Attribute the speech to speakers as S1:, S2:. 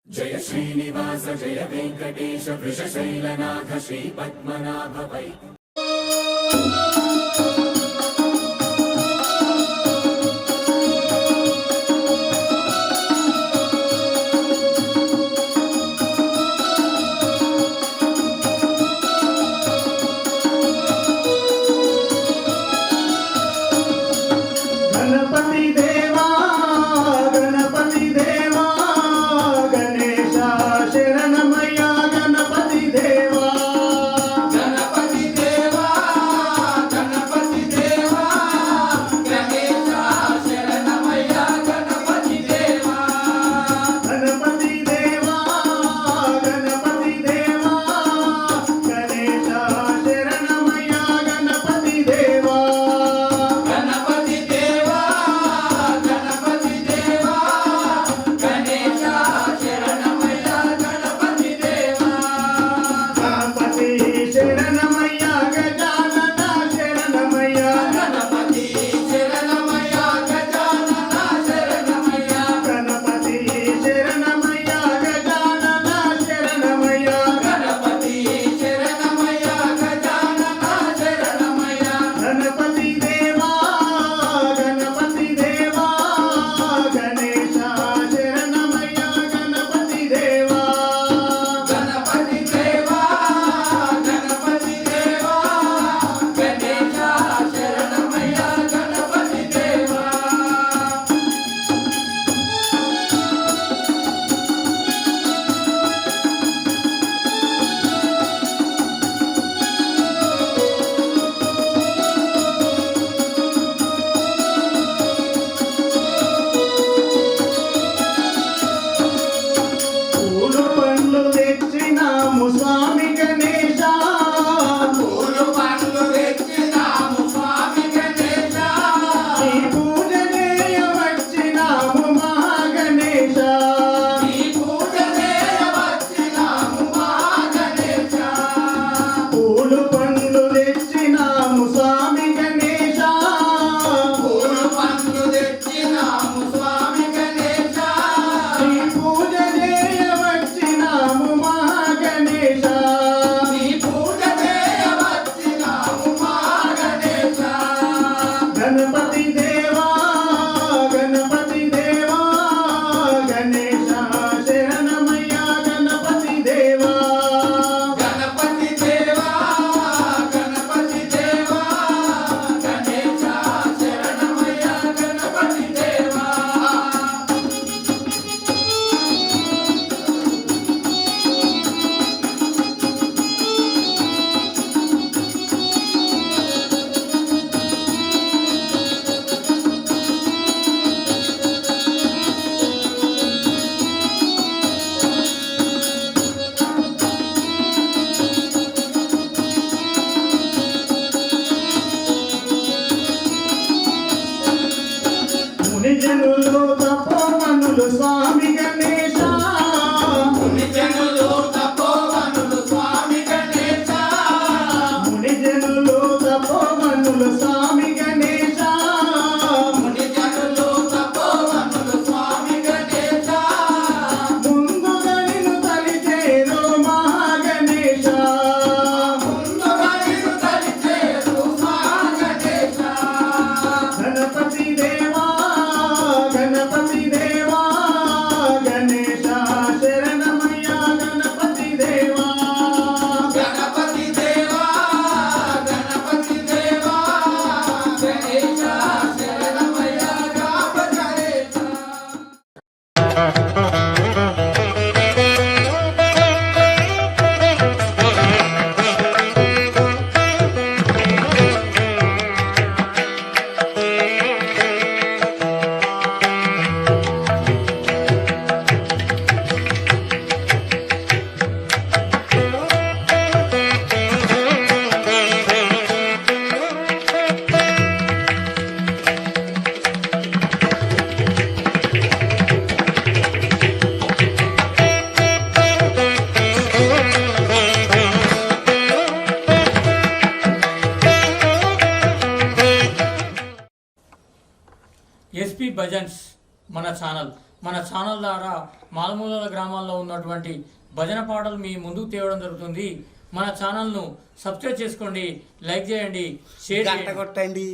S1: जय श्रीनिवास जय वेंकटेश वृषशैलनाथ श्री पद्मनाभ वै
S2: జనులు తపోవనులు స్వామి గణేశ
S1: ముని జనులు తపోవనులు స్వామి గణేశ
S2: ముని జనులు తపోవనులు స్వామి గణేశ
S1: ముని జనులు తపోవనులు స్వామి గణేశ
S2: ముందుగా నిన్ను తలిచేరు మహాగణేశ
S1: ముందుగా నిన్ను తలిచేరు మహాగణేశ
S2: గణపతి దేవా గణపతి దేవా గణేశ శరణమయ్య గణపతి దేవా
S1: గణపతి దేవా గణపతి దేవా గణేశ శరణమయ్య గణపతి
S3: ఎస్పీ భజన్స్ మన ఛానల్ మన ఛానల్ ద్వారా మారుమూల గ్రామాల్లో ఉన్నటువంటి భజన పాటలు మీ ముందుకు తేవడం జరుగుతుంది. మన ఛానల్ను సబ్స్క్రైబ్ చేసుకోండి, లైక్ చేయండి, షేర్ చేయండి.
S4: కొట్టండి.